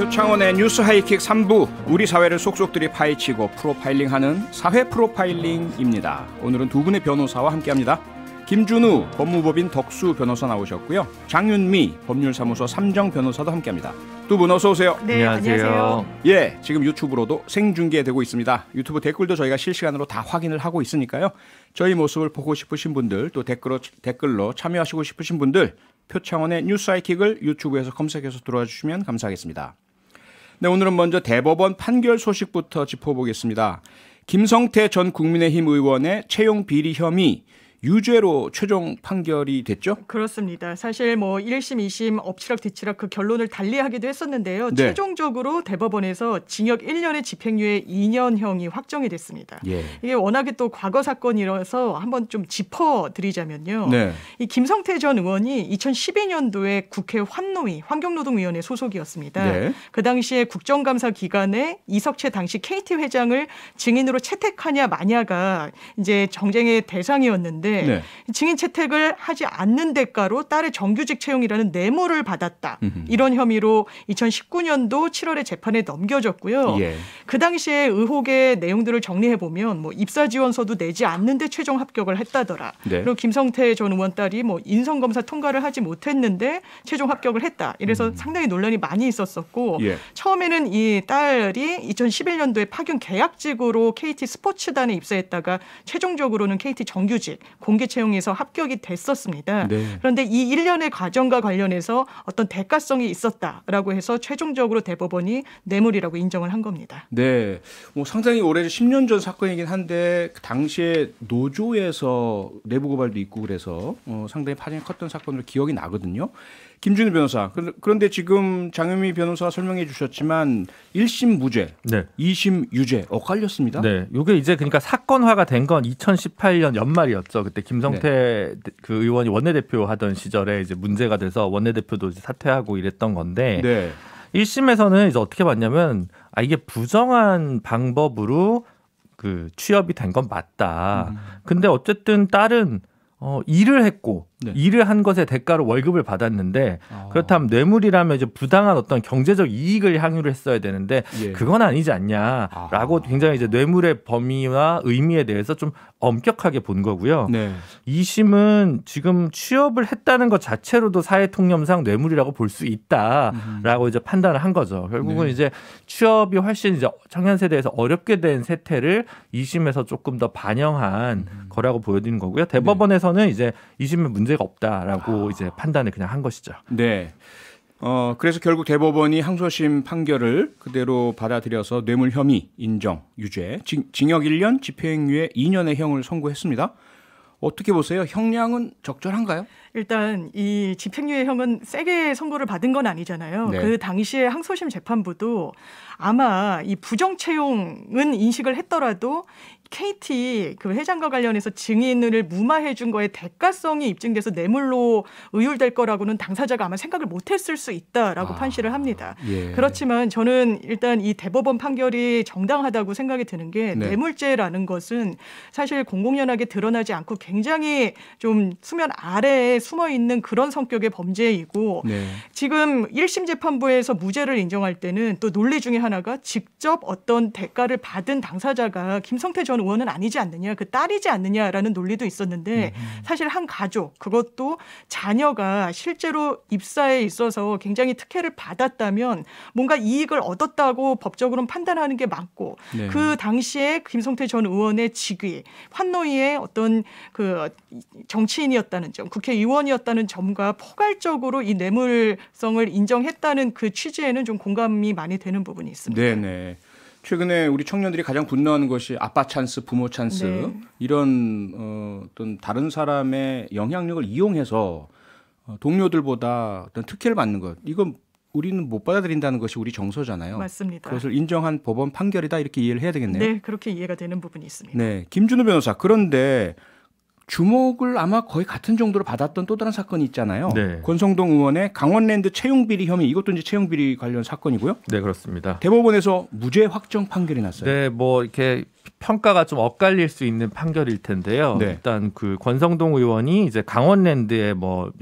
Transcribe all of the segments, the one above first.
표창원의 뉴스 하이킥 3부, 우리 사회를 속속들이 파헤치고 프로파일링하는 사회 프로파일링입니다. 오늘은 두 분의 변호사와 함께합니다. 김준우 법무법인 덕수 변호사 나오셨고요. 장윤미 법률사무소 삼정 변호사도 함께합니다. 두 분 어서 오세요. 네, 안녕하세요. 예, 지금 유튜브로도 생중계되고 있습니다. 유튜브 댓글도 저희가 실시간으로 다 확인을 하고 있으니까요. 저희 모습을 보고 싶으신 분들, 또 댓글로 참여하시고 싶으신 분들, 표창원의 뉴스 하이킥을 유튜브에서 검색해서 들어와 주시면 감사하겠습니다. 네, 오늘은 먼저 대법원 판결 소식부터 짚어보겠습니다. 김성태 전 국민의힘 의원의 채용 비리 혐의 유죄로 최종 판결이 됐죠? 그렇습니다. 사실 1심, 2심 엎치락뒤치락 그 결론을 달리하기도 했었는데요. 네. 최종적으로 대법원에서 징역 1년에 집행유예 2년형이 확정이 됐습니다. 예. 이게 워낙에 또 과거 사건이라서 한번 좀 짚어드리자면요. 네. 이 김성태 전 의원이 2012년도에 국회 환노위 환경노동위원회 소속이었습니다. 네. 그 당시에 국정감사 기간에 이석채 당시 KT 회장을 증인으로 채택하냐 마냐가 이제 정쟁의 대상이었는데 네. 증인 채택을 하지 않는 대가로 딸의 정규직 채용이라는 뇌물을 받았다. 이런 혐의로 2019년도 7월에 재판에 넘겨졌고요. 예. 그 당시에 의혹의 내용들을 정리해보면 입사 지원서도 내지 않는데 최종 합격을 했다더라. 네. 그리고 김성태 전 의원 딸이 인성검사 통과를 하지 못했는데 최종 합격을 했다. 이래서 상당히 논란이 많이 있었었고 예. 처음에는 이 딸이 2011년도에 파견 계약직으로 KT 스포츠단에 입사했다가 최종적으로는 KT 정규직 공개 채용에서 합격이 됐었습니다. 네. 그런데 이 1년의 과정과 관련해서 어떤 대가성이 있었다라고 해서 최종적으로 대법원이 뇌물이라고 인정을 한 겁니다. 네, 상당히 오래 10년 전 사건이긴 한데 그 당시에 노조에서 내부 고발도 있고 그래서 상당히 파장이 컸던 사건으로 기억이 나거든요. 김준우 변호사. 그런데 지금 장윤미 변호사가 설명해 주셨지만 1심 무죄, 네. 2심 유죄 엇갈렸습니다. 네, 이게 이제 그러니까 사건화가 된 건 2018년 연말이었죠. 그때 김성태 그 의원이 원내대표 하던 시절에 이제 문제가 돼서 원내대표도 이제 사퇴하고 이랬던 건데 네. 1심에서는 이제 어떻게 봤냐면 이게 부정한 방법으로 그 취업이 된 건 맞다. 근데 어쨌든 딸은 일을 했고 네. 일을 한 것의 대가로 월급을 받았는데 그렇다면 뇌물이라면 이제 부당한 어떤 경제적 이익을 향유를 했어야 되는데 예. 그건 아니지 않냐라고 굉장히 이제 뇌물의 범위와 의미에 대해서 좀 엄격하게 본 거고요. 네. 2심은 지금 취업을 했다는 것 자체로도 사회통념상 뇌물이라고 볼 수 있다라고 이제 판단을 한 거죠. 결국은 네. 이제 취업이 훨씬 이제 청년 세대에서 어렵게 된 세태를 2심에서 조금 더 반영한 거라고 보여지는 거고요. 대법원에서는 이제 2심에 문제가 없다라고 이제 판단을 그냥 한 것이죠. 네. 그래서 결국 대법원이 항소심 판결을 그대로 받아들여서 뇌물 혐의 인정, 유죄, 징역 1년, 집행유예 2년의 형을 선고했습니다. 어떻게 보세요? 형량은 적절한가요? 일단 이 집행유예형은 세게 선고를 받은 건 아니잖아요. 네. 그 당시에 항소심 재판부도 아마 이 부정채용은 인식을 했더라도 KT 그 회장과 관련해서 증인을 무마해 준 거에 대가성이 입증돼서 뇌물로 의율될 거라고는 당사자가 아마 생각을 못했을 수 있다라고 판시를 합니다. 예. 그렇지만 저는 일단 이 대법원 판결이 정당하다고 생각이 드는 게 네. 뇌물죄라는 것은 사실 공공연하게 드러나지 않고 굉장히 좀 수면 아래에 숨어 있는 그런 성격의 범죄이고 네. 지금 1심 재판부에서 무죄를 인정할 때는 또 논리 중에 하나가 직접 어떤 대가를 받은 당사자가 김성태 전 의원은 아니지 않느냐, 그 딸이지 않느냐라는 논리도 있었는데 사실 한 가족, 그것도 자녀가 실제로 입사에 있어서 굉장히 특혜를 받았다면 뭔가 이익을 얻었다고 법적으로는 판단하는 게 맞고 네. 그 당시에 김성태 전 의원의 직위, 환노위의 어떤 그 정치인이었다는 점, 국회의원이었다는 점과 포괄적으로 이 뇌물성을 인정했다는 그 취지에는 좀 공감이 많이 되는 부분이 있습니다. 네네. 최근에 우리 청년들이 가장 분노하는 것이 아빠 찬스, 부모 찬스 네. 이런 어떤 다른 사람의 영향력을 이용해서 동료들보다 어떤 특혜를 받는 것, 이건 우리는 못 받아들인다는 것이 우리 정서잖아요. 맞습니다. 그것을 인정한 법원 판결이다 이렇게 이해를 해야 되겠네요. 네, 그렇게 이해가 되는 부분이 있습니다. 네, 김준우 변호사. 그런데 주목을 아마 거의 같은 정도로 받았던 또 다른 사건이 있잖아요. 네. 권성동 의원의 강원랜드 채용비리 혐의, 이것도 이제 채용비리 관련 사건이고요. 네, 그렇습니다. 대법원에서 무죄 확정 판결이 났어요. 네, 뭐 이렇게 평가가 좀 엇갈릴 수 있는 판결일 텐데요. 네. 일단 그 권성동 의원이 이제 강원랜드에 뭐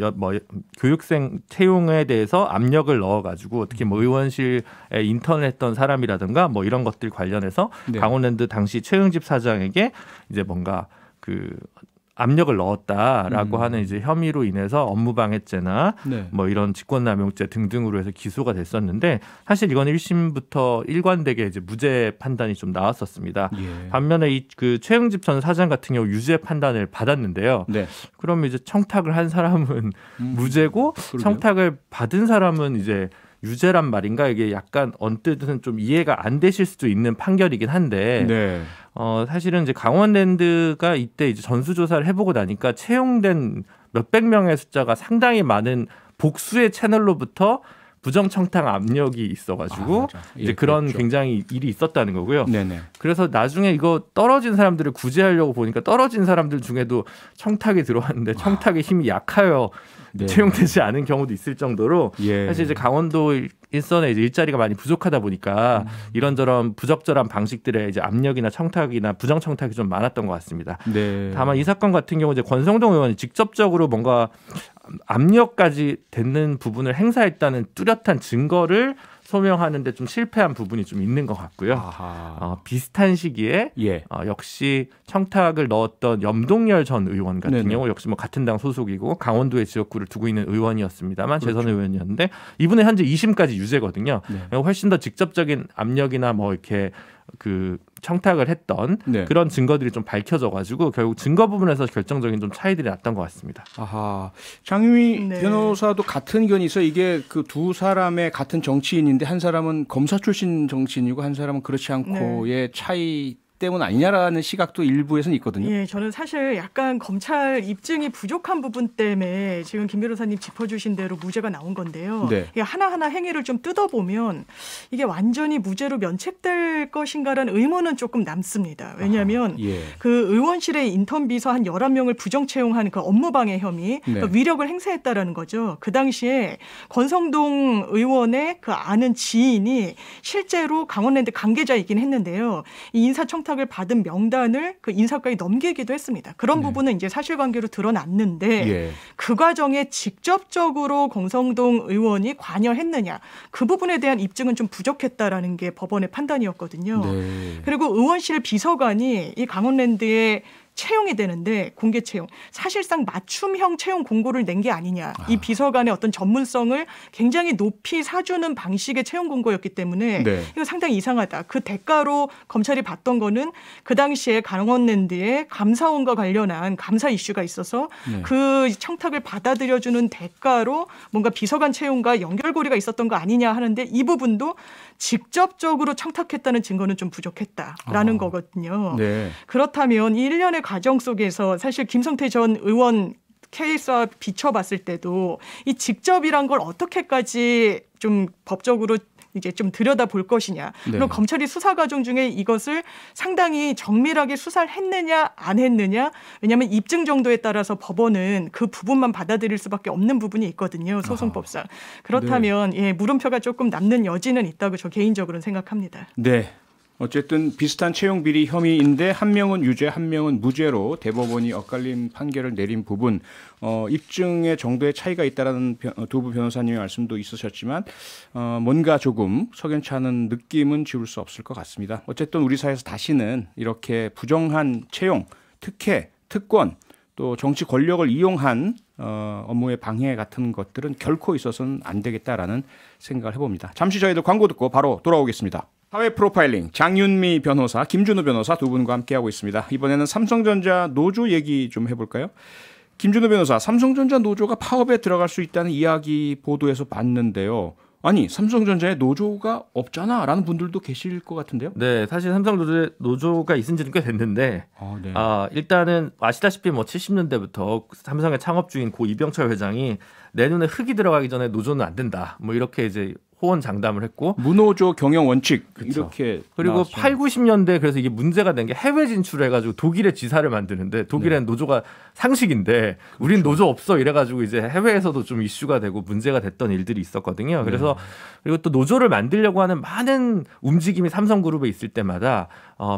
교육생 채용에 대해서 압력을 넣어가지고 특히 뭐 의원실에 인턴했던 사람이라든가 뭐 이런 것들 관련해서 네. 강원랜드 당시 최영집 사장에게 이제 뭔가 그 압력을 넣었다라고 하는 이제 혐의로 인해서 업무방해죄나 네. 뭐 이런 직권남용죄 등등으로 해서 기소가 됐었는데 사실 이건 1심부터 일관되게 이제 무죄 판단이 좀 나왔었습니다. 예. 반면에 이 그 최영집 전 사장 같은 경우 유죄 판단을 받았는데요. 네. 그러면 이제 청탁을 한 사람은 무죄고 그러게요. 청탁을 받은 사람은 이제 유죄란 말인가 이게 약간 언뜻은 좀 이해가 안 되실 수도 있는 판결이긴 한데 네. 사실은 이제 강원랜드가 이때 이제 전수조사를 해보고 나니까 채용된 몇백 명의 숫자가 상당히 많은 복수의 채널로부터 부정청탁 압력이 있어가지고 맞아. 예, 이제 그런 그랬죠. 굉장히 일이 있었다는 거고요. 네네. 그래서 나중에 이거 떨어진 사람들을 구제하려고 보니까 떨어진 사람들 중에도 청탁이 들어왔는데 청탁의 힘이 약하여 네. 채용되지 않은 경우도 있을 정도로 예. 사실 이제 강원도 일선에 이제 일자리가 많이 부족하다 보니까 이런저런 부적절한 방식들의 이제 압력이나 청탁이나 부정 청탁이 좀 많았던 것 같습니다. 네. 다만 이 사건 같은 경우 이제 권성동 의원이 직접적으로 뭔가 압력까지 되는 부분을 행사했다는 뚜렷한 증거를 소명하는데 좀 실패한 부분이 좀 있는 것 같고요. 아하. 비슷한 시기에 예. 역시 청탁을 넣었던 염동열 전 의원 같은 네네. 경우 역시 뭐 같은 당 소속이고 강원도의 지역구를 두고 있는 의원이었습니다만 그렇죠. 재선 의원이었는데 이분은 현재 2심까지 유죄거든요. 네. 훨씬 더 직접적인 압력이나 뭐 이렇게 그 청탁을 했던 네. 그런 증거들이 좀 밝혀져가지고 결국 증거 부분에서 결정적인 좀 차이들이 났던 것 같습니다. 아하. 장유미 네. 변호사도 같은 의견이 있어. 이게 그 두 사람의 같은 정치인인데 한 사람은 검사 출신 정치인이고 한 사람은 그렇지 않고의 차이 때문 아니냐라는 시각도 일부에서는 있거든요. 예, 저는 사실 약간 검찰 입증이 부족한 부분 때문에 지금 김 변호사님 짚어주신 대로 무죄가 나온 건데요. 네. 이게 하나하나 행위를 좀 뜯어보면 이게 완전히 무죄로 면책될 것인가라는 의문은 조금 남습니다. 왜냐하면 예. 그 의원실에 인턴 비서 한 11명을 부정 채용한 그 업무방해 혐의, 그러니까 위력을 행사했다라는 거죠. 그 당시에 권성동 의원의 그 아는 지인이 실제로 강원랜드 관계자이긴 했는데요. 이 인사청탁 을 받은 명단을 그 인사과에 넘기기도 했습니다. 그런 부분은 이제 사실관계로 드러났는데 예. 그 과정에 직접적으로 권성동 의원이 관여했느냐 그 부분에 대한 입증은 좀 부족했다라는 게 법원의 판단이었거든요. 네. 그리고 의원실 비서관이 이 강원랜드에 채용이 되는데 공개 채용 사실상 맞춤형 채용 공고를 낸 게 아니냐. 이 비서관의 어떤 전문성을 굉장히 높이 사주는 방식의 채용 공고였기 때문에 네. 이거 상당히 이상하다. 그 대가로 검찰이 봤던 거는 그 당시에 강원랜드에 감사원과 관련한 감사 이슈가 있어서 네. 그 청탁을 받아들여주는 대가로 뭔가 비서관 채용과 연결고리가 있었던 거 아니냐 하는데 이 부분도 직접적으로 청탁했다는 증거는 좀 부족했다라는 거거든요. 네. 그렇다면 이 일련의 과정 속에서 사실 김성태 전 의원 케이스와 비춰봤을 때도 이 직접이란 걸 어떻게까지 좀 법적으로 이제 좀 들여다볼 것이냐. 네. 그리고 검찰이 수사 과정 중에 이것을 상당히 정밀하게 수사를 했느냐 안 했느냐. 왜냐하면 입증 정도에 따라서 법원은 그 부분만 받아들일 수밖에 없는 부분이 있거든요. 소송법상. 그렇다면 예, 물음표가 조금 남는 여지는 있다고 저 개인적으로는 생각합니다. 네. 어쨌든 비슷한 채용 비리 혐의인데 한 명은 유죄, 한 명은 무죄로 대법원이 엇갈린 판결을 내린 부분, 입증의 정도의 차이가 있다라는 두 분 변호사님의 말씀도 있으셨지만 뭔가 조금 석연치 않은 느낌은 지울 수 없을 것 같습니다. 어쨌든 우리 사회에서 다시는 이렇게 부정한 채용, 특혜, 특권, 또 정치 권력을 이용한 업무의 방해 같은 것들은 결코 있어서는 안 되겠다라는 생각을 해봅니다. 잠시 저희들 광고 듣고 바로 돌아오겠습니다. 사회 프로파일링 장윤미 변호사, 김준우 변호사 두 분과 함께하고 있습니다. 이번에는 삼성전자 노조 얘기 좀 해볼까요? 김준우 변호사, 삼성전자 노조가 파업에 들어갈 수 있다는 이야기 보도에서 봤는데요. 아니, 삼성전자에 노조가 없잖아 라는 분들도 계실 것 같은데요. 네, 사실 삼성 노조가 있은 지는 꽤 됐는데 네. 일단은 아시다시피 뭐 70년대부터 삼성의 창업 중인 고 이병철 회장이 내 눈에 흙이 들어가기 전에 노조는 안 된다. 뭐 이렇게 이제 호언장담을 했고 무노조 경영 원칙 그쵸. 이렇게 그리고 나왔죠. 8, 90년대 그래서 이게 문제가 된 게 해외 진출해가지고 독일의 지사를 만드는데 독일엔 노조가 상식인데 우린 노조 없어 이래가지고 이제 해외에서도 좀 이슈가 되고 문제가 됐던 일들이 있었거든요. 그래서 그리고 또 노조를 만들려고 하는 많은 움직임이 삼성그룹에 있을 때마다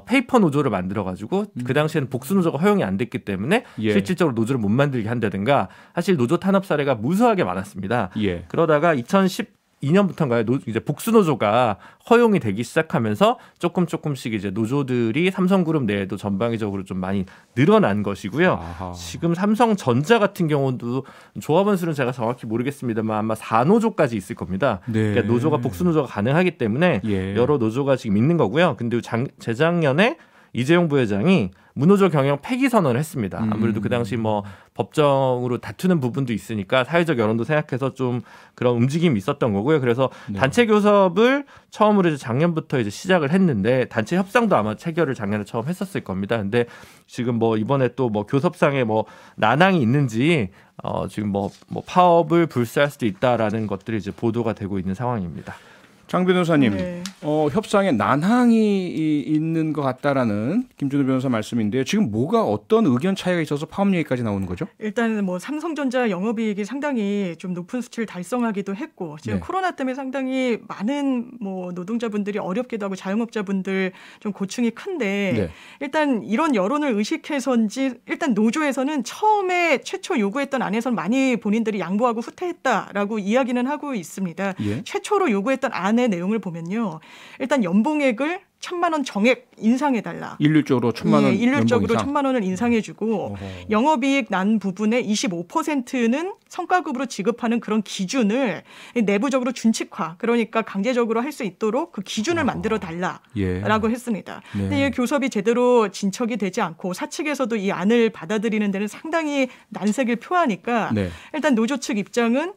페이퍼 노조를 만들어가지고 그 당시에는 복수 노조가 허용이 안 됐기 때문에 실질적으로 노조를 못 만들게 한다든가 사실 노조 탄압 사례가 무수하게 많았습니다. 그러다가 2012년부터인가요? 이제 복수노조가 허용이 되기 시작하면서 조금씩 이제 노조들이 삼성그룹 내에도 전방위적으로 좀 많이 늘어난 것이고요. 아하. 지금 삼성전자 같은 경우도 조합원 수는 제가 정확히 모르겠습니다만 아마 4노조까지 있을 겁니다. 그러니까 노조가 복수노조가 가능하기 때문에 여러 노조가 지금 있는 거고요. 근데 재작년에 이재용 부회장이 무노조 경영 폐기 선언을 했습니다. 아무래도 그 당시 뭐 법정으로 다투는 부분도 있으니까 사회적 여론도 생각해서 좀 그런 움직임이 있었던 거고요. 그래서 단체 교섭을 처음으로 이제 작년부터 이제 시작을 했는데 단체 협상도 아마 체결을 작년에 처음 했었을 겁니다. 근데 지금 뭐 이번에 또 뭐 교섭상에 뭐 난항이 있는지 지금 뭐 파업을 불사할 수도 있다라는 것들이 이제 보도가 되고 있는 상황입니다. 장 변호사님, 협상에 난항이 있는 것 같다라는 김준우 변호사 말씀인데요. 지금 뭐가 어떤 의견 차이가 있어서 파업 얘기까지 나오는 거죠? 일단은 뭐 삼성전자 영업이익이 상당히 좀 높은 수치를 달성하기도 했고 지금 코로나 때문에 상당히 많은 뭐 노동자분들이 어렵기도 하고 자영업자분들 좀 고충이 큰데 일단 이런 여론을 의식해서인지 일단 노조에서는 처음에 최초 요구했던 안에서는 많이 본인들이 양보하고 후퇴했다라고 이야기는 하고 있습니다. 최초로 요구했던 안의 내용을 보면요. 일단 연봉액을 1,000만 원 정액 인상해달라. 일률적으로 1,000만 원. 일률적으로 1,000만 원을 인상해주고 영업이익 난 부분의 25%는 성과급으로 지급하는 그런 기준을 내부적으로 준칙화, 그러니까 강제적으로 할 수 있도록 그 기준을 만들어 달라라고 했습니다. 근데 이 교섭이 제대로 진척이 되지 않고 사측에서도 이 안을 받아들이는 데는 상당히 난색을 표하니까 일단 노조 측 입장은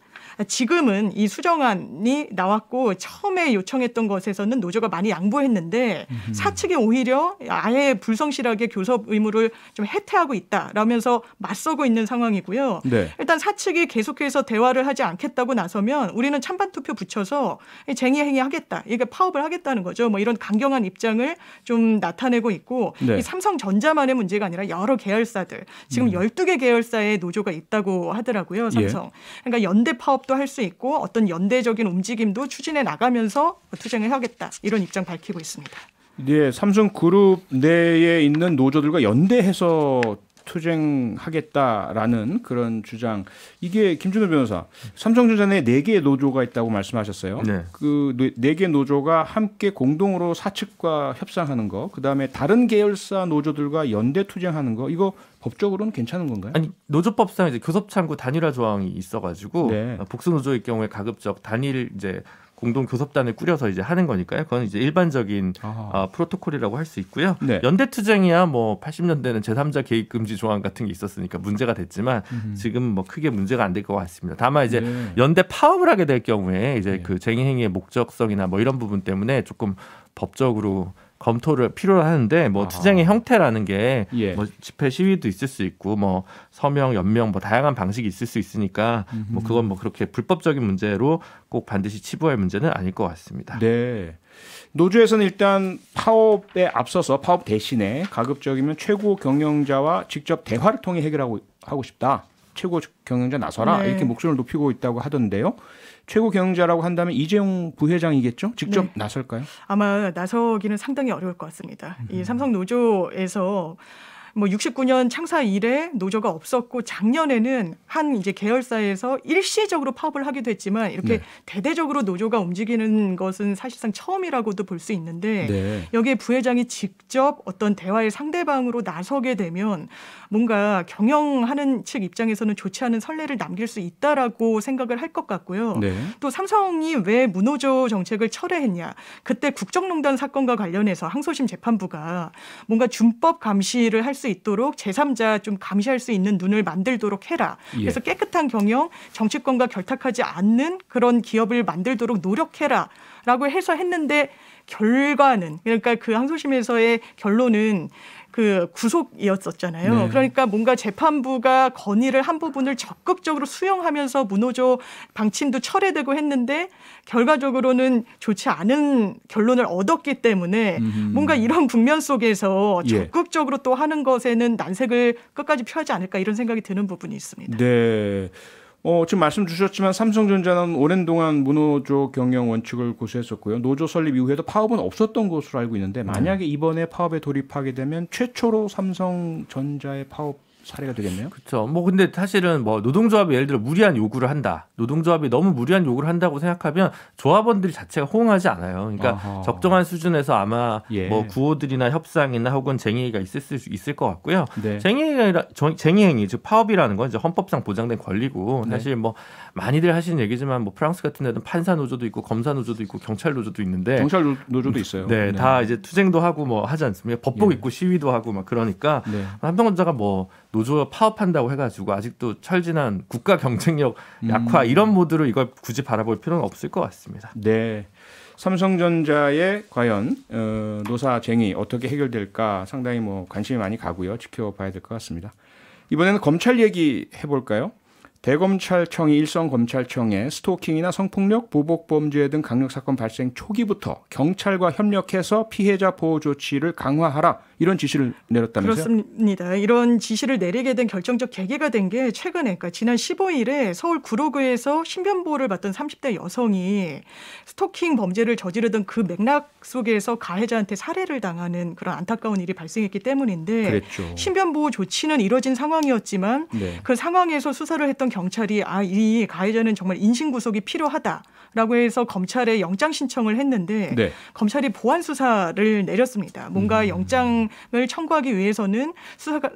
지금은 이 수정안이 나왔고 처음에 요청했던 것에서는 노조가 많이 양보했는데 사측이 오히려 아예 불성실하게 교섭 의무를 좀 해태하고 있다라면서 맞서고 있는 상황이고요. 일단 사측이 계속해서 대화를 하지 않겠다고 나서면 우리는 찬반 투표 붙여서 쟁의 행위하겠다. 이게 파업을 하겠다는 거죠. 뭐 이런 강경한 입장을 좀 나타내고 있고 이 삼성전자만의 문제가 아니라 여러 계열사들 지금 12개 계열사의 노조가 있다고 하더라고요. 삼성. 그러니까 연대 파업 도 할 수 있고 어떤 연대적인 움직임도 추진해 나가면서 투쟁을 하겠다 이런 입장 밝히고 있습니다. 네, 삼성그룹 내에 있는 노조들과 연대해서 투쟁하겠다라는 그런 주장. 이게 김준우 변호사, 삼성전자 내에 4개의 노조가 있다고 말씀하셨어요. 그 4개 노조가 함께 공동으로 사측과 협상하는 거, 그다음에 다른 계열사 노조들과 연대 투쟁하는 거, 이거 법적으로는 괜찮은 건가요? 아니, 노조법상 이제 교섭창구 단일화 조항이 있어가지고 복수 노조의 경우에 가급적 단일 이제 공동 교섭단을 꾸려서 이제 하는 거니까요. 그건 이제 일반적인 프로토콜이라고 할 수 있고요. 연대 투쟁이야 뭐 80년대는 제3자 개입 금지 조항 같은 게 있었으니까 문제가 됐지만 지금 뭐 크게 문제가 안 될 것 같습니다. 다만 이제 연대 파업을 하게 될 경우에 이제 그 쟁의 행위의 목적성이나 뭐 이런 부분 때문에 조금 법적으로 검토를 필요로 하는데 뭐 투쟁의 형태라는 게 뭐 집회 시위도 있을 수 있고 뭐 서명, 연명 뭐 다양한 방식이 있을 수 있으니까 뭐 그건 뭐 그렇게 불법적인 문제로 꼭 반드시 치부할 문제는 아닐 것 같습니다. 노조에서는 일단 파업에 앞서서 파업 대신에 가급적이면 최고 경영자와 직접 대화를 통해 해결하고 하고 싶다. 최고 경영자 나서라 이렇게 목소리를 높이고 있다고 하던데요. 최고 경영자라고 한다면 이재용 부회장이겠죠? 직접 나설까요? 아마 나서기는 상당히 어려울 것 같습니다. 이 삼성 노조에서 뭐 69년 창사 이래 노조가 없었고 작년에는 한 이제 계열사에서 일시적으로 파업을 하기도 했지만 이렇게 대대적으로 노조가 움직이는 것은 사실상 처음이라고도 볼 수 있는데 여기에 부회장이 직접 어떤 대화의 상대방으로 나서게 되면 뭔가 경영하는 측 입장에서는 좋지 않은 선례를 남길 수 있다라고 생각을 할 것 같고요. 또 삼성이 왜 무노조 정책을 철회했냐. 그때 국정농단 사건과 관련해서 항소심 재판부가 뭔가 준법 감시를 할 수 있도록 제3자 좀 감시할 수 있는 눈을 만들도록 해라. 그래서 깨끗한 경영, 정치권과 결탁하지 않는 그런 기업을 만들도록 노력해라. 라고 해서 했는데 결과는 그러니까 그 항소심에서의 결론은 그 구속이었었잖아요. 네. 그러니까 뭔가 재판부가 건의를 한 부분을 적극적으로 수용하면서 문호조 방침도 철회되고 했는데 결과적으로는 좋지 않은 결론을 얻었기 때문에 뭔가 이런 국면 속에서 예. 적극적으로 또 하는 것에는 난색을 끝까지 표하지 않을까 이런 생각이 드는 부분이 있습니다. 네. 지금 말씀 주셨지만 삼성전자는 오랜 동안 문호조 경영 원칙을 고수했었고요. 노조 설립 이후에도 파업은 없었던 것으로 알고 있는데 만약에 이번에 파업에 돌입하게 되면 최초로 삼성전자의 파업 사례가 되겠네요. 그렇죠. 뭐 근데 사실은 뭐 노동조합이 예를 들어 무리한 요구를 한다. 노동조합이 너무 무리한 요구를 한다고 생각하면 조합원들이 자체가 호응하지 않아요. 그러니까 아하. 적정한 수준에서 아마 예. 뭐 구호들이나 협상이나 혹은 쟁의가 있을 것 같고요. 네. 쟁의행위 즉 파업이라는 건 이제 헌법상 보장된 권리고 네. 사실 뭐 많이들 하시는 얘기지만 뭐 프랑스 같은 데는 판사 노조도 있고 검사 노조도 있고 경찰 노조도 있는데 경찰 노조도 있어요. 네, 다 이제 투쟁도 하고 뭐 하지 않습니까? 법복 예. 입고 시위도 하고 막 그러니까 네. 삼성전자가 뭐 노조 파업한다고 해가지고 아직도 철진한 국가 경쟁력 약화 이런 모드로 이걸 굳이 바라볼 필요는 없을 것 같습니다. 네. 삼성전자의 과연 노사쟁의 어떻게 해결될까 상당히 뭐 관심이 많이 가고요. 지켜봐야 될 것 같습니다. 이번에는 검찰 얘기 해볼까요? 대검찰청이 일선검찰청에 스토킹이나 성폭력, 보복범죄 등 강력사건 발생 초기부터 경찰과 협력해서 피해자 보호 조치를 강화하라 이런 지시를 내렸다면서요? 그렇습니다. 이런 지시를 내리게 된 결정적 계기가 된 게 최근에 그러니까 지난 15일에 서울 구로구에서 신변보호를 받던 30대 여성이 스토킹 범죄를 저지르던 그 맥락 속에서 가해자한테 살해를 당하는 그런 안타까운 일이 발생했기 때문인데 그랬죠. 신변보호 조치는 이뤄진 상황이었지만 네. 그 상황에서 수사를 했던 경찰이 이 가해자는 정말 인신구속이 필요하다라고 해서 검찰에 영장 신청을 했는데 네. 검찰이 보완 수사를 내렸습니다. 뭔가 영장을 청구하기 위해서는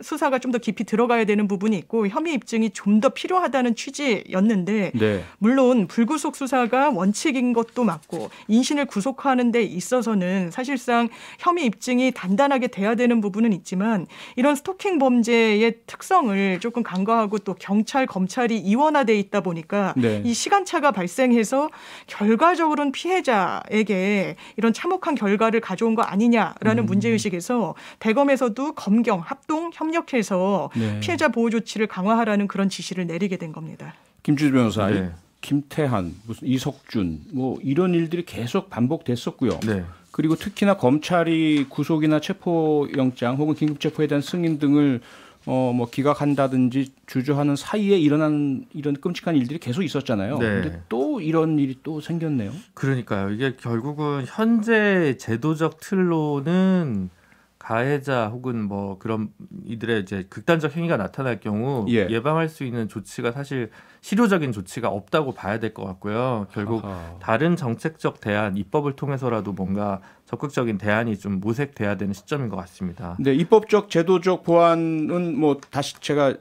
수사가 좀 더 깊이 들어가야 되는 부분이 있고 혐의 입증이 좀 더 필요하다는 취지였는데 네. 물론 불구속 수사가 원칙인 것도 맞고 인신을 구속하는 데 있어서는 사실상 혐의 입증이 단단하게 돼야 되는 부분은 있지만 이런 스토킹 범죄의 특성을 조금 간과하고 또 경찰, 검찰이 이원화돼 있다 보니까 네. 이 시간차가 발생해서 결과적으로는 피해자에게 이런 참혹한 결과를 가져온 거 아니냐라는 문제의식에서 대검에서도 검경, 합동, 협력해서 네. 피해자 보호 조치를 강화하라는 그런 지시를 내리게 된 겁니다. 김주주 변호사, 네. 김태한, 무슨 이석준 뭐 이런 일들이 계속 반복됐었고요. 네. 그리고 특히나 검찰이 구속이나 체포영장 혹은 긴급체포에 대한 승인 등을 뭐 기각한다든지 주저하는 사이에 일어난 이런 끔찍한 일들이 계속 있었잖아요. 네. 근데 또 이런 일이 또 생겼네요. 그러니까요. 이게 결국은 현재 제도적 틀로는 가해자 혹은 뭐 그런 이들의 이제 극단적 행위가 나타날 경우 예. 예방할 수 있는 조치가 사실 실효적인 조치가 없다고 봐야 될 것 같고요. 결국 아하. 다른 정책적 대안, 입법을 통해서라도 뭔가 적극적인 대안이 좀 모색돼야 되는 시점인 것 같습니다. 네, 입법적 제도적 보완은 뭐 다시 제가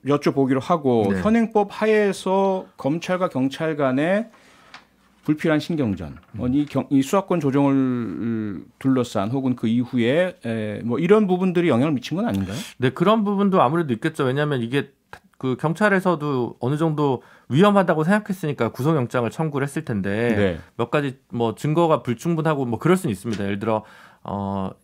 여쭤보기로 하고 네. 현행법 하에서 검찰과 경찰 간의 불필요한 신경전, 이 수사권 조정을 둘러싼 혹은 그 이후에 뭐 이런 부분들이 영향을 미친 건 아닌가요? 네, 그런 부분도 아무래도 있겠죠. 왜냐하면 이게 그 경찰에서도 어느 정도 위험하다고 생각했으니까 구속영장을 청구를 했을 텐데 네. 몇 가지 뭐 증거가 불충분하고 뭐 그럴 수는 있습니다. 예를 들어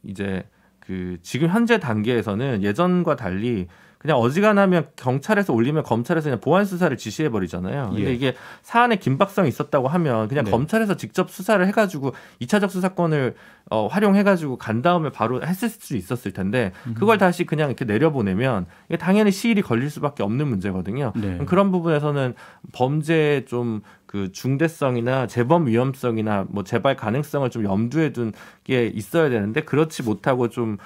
이제 그 지금 현재 단계에서는 예전과 달리 그냥 어지간하면 경찰에서 올리면 검찰에서 그냥 보완 수사를 지시해 버리잖아요. 근데 예. 이게 사안에 긴박성이 있었다고 하면 그냥 네. 검찰에서 직접 수사를 해가지고 2차적 수사권을 활용해가지고 간 다음에 바로 했을 수 있었을 텐데 그걸 다시 그냥 이렇게 내려보내면 이게 당연히 시일이 걸릴 수밖에 없는 문제거든요. 네. 그런 부분에서는 범죄의 좀 그 중대성이나 재범 위험성이나 뭐 재발 가능성을 좀 염두에 둔 게 있어야 되는데 그렇지 못하고 좀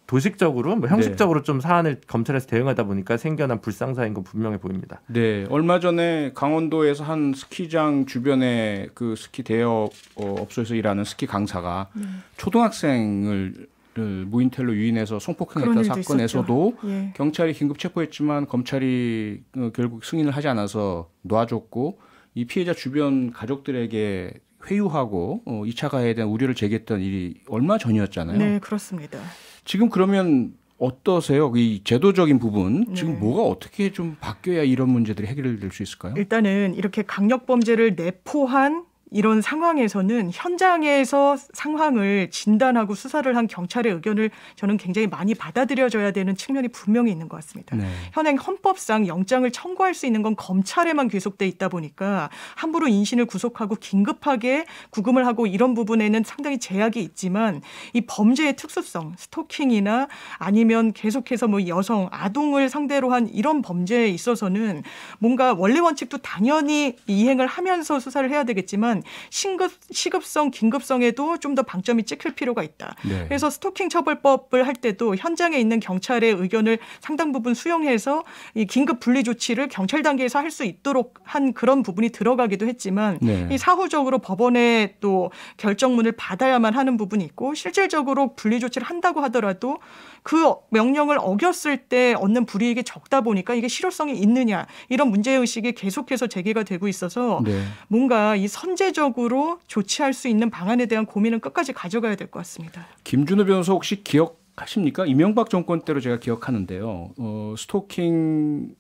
도식적으로 뭐 형식적으로 좀 사안을 검찰에서 대응하다 보니까 생겨난 불상사인 건 분명해 보입니다. 네, 얼마 전에 강원도에서 한 스키장 주변에 그 스키 대여 업소에서 일하는 스키 강사가 초등학생을 무인텔로 유인해서 성폭행했던 사건에서도 예. 경찰이 긴급 체포했지만 검찰이 결국 승인을 하지 않아서 놔줬고 이 피해자 주변 가족들에게 회유하고 2차 가해에 대한 우려를 제기했던 일이 얼마 전이었잖아요. 네, 그렇습니다. 지금 그러면 어떠세요? 이 제도적인 부분 지금 네. 뭐가 어떻게 좀 바뀌어야 이런 문제들이 해결될 수 있을까요? 일단은 이렇게 강력 범죄를 내포한 이런 상황에서는 현장에서 상황을 진단하고 수사를 한 경찰의 의견을 저는 굉장히 많이 받아들여져야 되는 측면이 분명히 있는 것 같습니다. 네. 현행 헌법상 영장을 청구할 수 있는 건 검찰에만 귀속돼 있다 보니까 함부로 인신을 구속하고 긴급하게 구금을 하고 이런 부분에는 상당히 제약이 있지만 이 범죄의 특수성, 스토킹이나 아니면 계속해서 뭐 여성, 아동을 상대로 한 이런 범죄에 있어서는 뭔가 원리 원칙도 당연히 이행을 하면서 수사를 해야 되겠지만 시급성, 긴급성에도 좀 더 방점이 찍힐 필요가 있다. 네. 그래서 스토킹 처벌법을 할 때도 현장에 있는 경찰의 의견을 상당 부분 수용해서 이 긴급 분리 조치를 경찰 단계에서 할 수 있도록 한 그런 부분이 들어가기도 했지만 네. 이 사후적으로 법원의 또 결정문을 받아야만 하는 부분이 있고 실질적으로 분리 조치를 한다고 하더라도 그 명령을 어겼을 때 얻는 불이익이 적다 보니까 이게 실효성이 있느냐 이런 문제의식이 계속해서 제기가 되고 있어서 네. 뭔가 이 선제적으로 조치할 수 있는 방안에 대한 고민은 끝까지 가져가야 될 것 같습니다. 김준호 변호사 혹시 기억하십니까? 이명박 정권 때로 제가 기억하는데요. 스토킹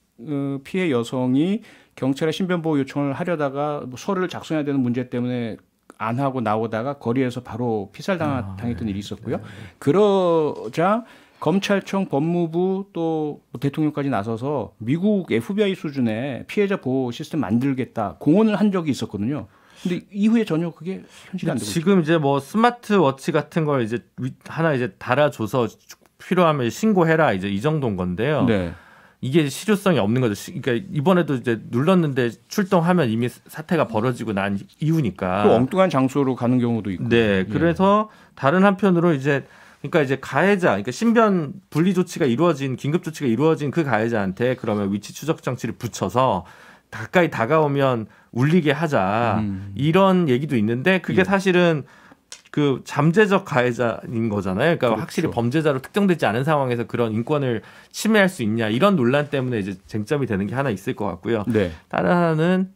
피해 여성이 경찰에 신변보호 요청을 하려다가 뭐 서류를 작성해야 되는 문제 때문에 안 하고 나오다가 거리에서 바로 피살당했던 일이 있었고요. 그러자 검찰청, 법무부 또 대통령까지 나서서 미국 FBI 수준의 피해자 보호 시스템 만들겠다 공언을 한 적이 있었거든요. 근데 이후에 전혀 그게 현실이 안 되고 지금 이제 뭐 스마트워치 같은 걸 이제 하나 이제 달아줘서 필요하면 신고해라 이제 이 정도인 건데요. 네. 이게 실효성이 없는 거죠. 그러니까 이번에도 이제 눌렀는데 출동하면 이미 사태가 벌어지고 난 이후니까. 또 엉뚱한 장소로 가는 경우도 있고. 네. 그래서 다른 한편으로 이제 그러니까 이제 가해자, 그러니까 신변 분리 조치가 이루어진 긴급 조치가 이루어진 그 가해자한테 그러면 위치 추적 장치를 붙여서 가까이 다가오면 울리게 하자 이런 얘기도 있는데 그게 예. 사실은 그 잠재적 가해자인 거잖아요. 그러니까 그렇죠. 확실히 범죄자로 특정되지 않은 상황에서 그런 인권을 침해할 수 있냐 이런 논란 때문에 이제 쟁점이 되는 게 하나 있을 것 같고요. 네. 다른 하나는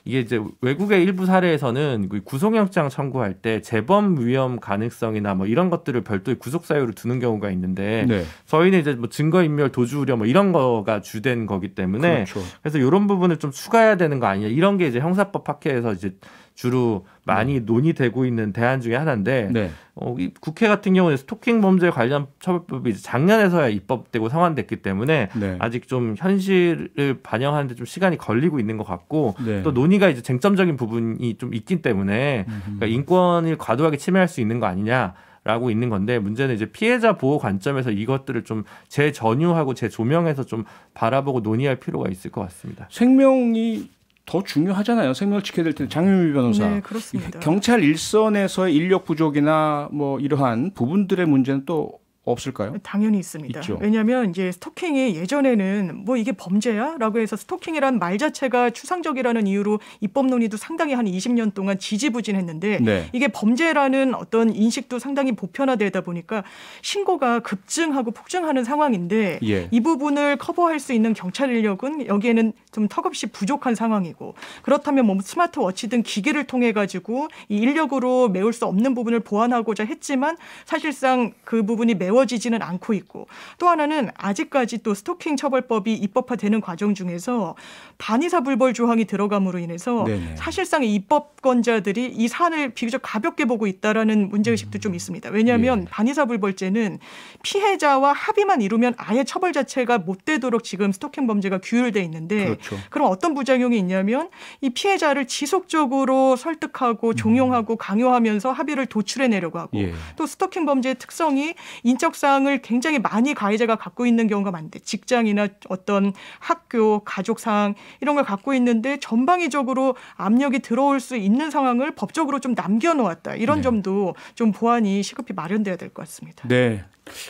이게 이제 외국의 일부 사례에서는 구속영장 청구할 때 재범 위험 가능성이나 뭐 이런 것들을 별도의 구속 사유로 두는 경우가 있는데 네. 저희는 이제 뭐 증거인멸, 도주 우려 뭐 이런 거가 주된 거기 때문에 그렇죠. 그래서 이런 부분을 좀 추가해야 되는 거 아니냐 이런 게 이제 형사법 학회에서 이제 주로 많이 논의되고 있는 대안 중에 하나인데 네. 이 국회 같은 경우는 스토킹 범죄 관련 처벌법이 이제 작년에서야 입법되고 성안됐기 때문에 네. 아직 좀 현실을 반영하는데 좀 시간이 걸리고 있는 것 같고 네. 또 논의가 이제 쟁점적인 부분이 좀 있기 때문에 그러니까 인권을 과도하게 침해할 수 있는 거 아니냐. 라고 있는 건데 문제는 이제 피해자 보호 관점에서 이것들을 좀 재전유하고 재조명해서 좀 바라보고 논의할 필요가 있을 것 같습니다. 생명이 더 중요하잖아요. 생명을 지켜야 될 텐데 장윤미 변호사. 네, 그렇습니다. 경찰 일선에서의 인력 부족이나 뭐 이러한 부분들의 문제는 또 없을까요? 당연히 있습니다. 있죠. 왜냐하면 이제 스토킹이 예전에는 뭐 이게 범죄야라고 해서 스토킹이라는 말 자체가 추상적이라는 이유로 입법 논의도 상당히 한 20년 동안 지지부진했는데 네. 이게 범죄라는 어떤 인식도 상당히 보편화되다 보니까 신고가 급증하고 폭증하는 상황인데 예. 이 부분을 커버할 수 있는 경찰 인력은 여기에는 좀 턱없이 부족한 상황이고 그렇다면 뭐 스마트워치 등 기기를 통해 가지고 이 인력으로 메울 수 없는 부분을 보완하고자 했지만 사실상 그 부분이 메워지지는 않고 있고 또 하나는 아직까지 또 스토킹 처벌법이 입법화되는 과정 중에서 반의사불벌 조항이 들어감으로 인해서 네네. 사실상 입법권자들이 이 사안을 비교적 가볍게 보고 있다라는 문제의식도 좀 있습니다. 왜냐하면 예. 반의사불벌죄는 피해자와 합의만 이루면 아예 처벌 자체가 못 되도록 지금 스토킹 범죄가 규율돼 있는데 그렇죠. 그럼 어떤 부작용이 있냐면 이 피해자를 지속적으로 설득하고 종용하고 강요하면서 합의를 도출해내려고 하고 예. 또 스토킹 범죄의 특성이 인적사항을 굉장히 많이 가해자가 갖고 있는 경우가 많은데 직장이나 어떤 학교, 가족사항 이런 걸 갖고 있는데 전방위적으로 압력이 들어올 수 있는 상황을 법적으로 좀 남겨놓았다. 이런 네. 점도 좀 보완이 시급히 마련돼야 될 것 같습니다. 네.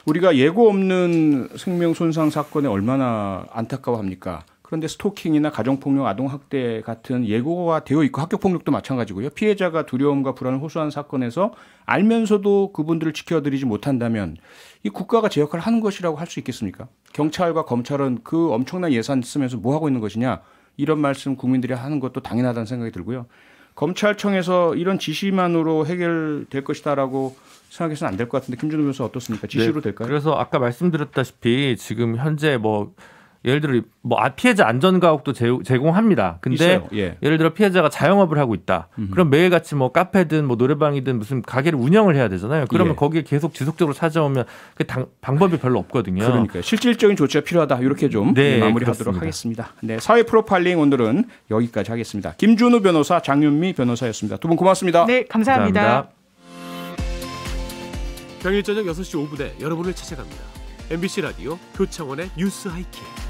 우리가 예고 없는 생명 손상 사건에 얼마나 안타까워합니까? 그런데 스토킹이나 가정폭력, 아동학대 같은 예고가 되어 있고 학교폭력도 마찬가지고요. 피해자가 두려움과 불안을 호소하는 사건에서 알면서도 그분들을 지켜드리지 못한다면 이 국가가 제 역할을 하는 것이라고 할 수 있겠습니까? 경찰과 검찰은 그 엄청난 예산 쓰면서 뭐 하고 있는 것이냐 이런 말씀 국민들이 하는 것도 당연하다는 생각이 들고요. 검찰청에서 이런 지시만으로 해결될 것이다라고 생각해서는 안 될 것 같은데 김준호 변호사 어떻습니까? 지시로 될까요? 그래서 아까 말씀드렸다시피 지금 현재 뭐 예를 들어 뭐 피해자 안전가옥도 제공합니다. 근데 있어요. 예. 예를 들어 피해자가 자영업을 하고 있다. 그럼 매일같이 뭐 카페든 뭐 노래방이든 무슨 가게를 운영을 해야 되잖아요. 그러면 예. 거기에 계속 지속적으로 찾아오면 그 방법이 별로 없거든요. 그러니까 실질적인 조치가 필요하다. 이렇게 좀 네, 마무리하도록 그렇습니다. 하겠습니다. 네, 사회 프로파일링 오늘은 여기까지 하겠습니다. 김준우 변호사, 장윤미 변호사였습니다. 두 분 고맙습니다. 네, 감사합니다. 평일 저녁 6시 5분에 여러분을 찾아갑니다. MBC 라디오 표창원의 뉴스 하이킥.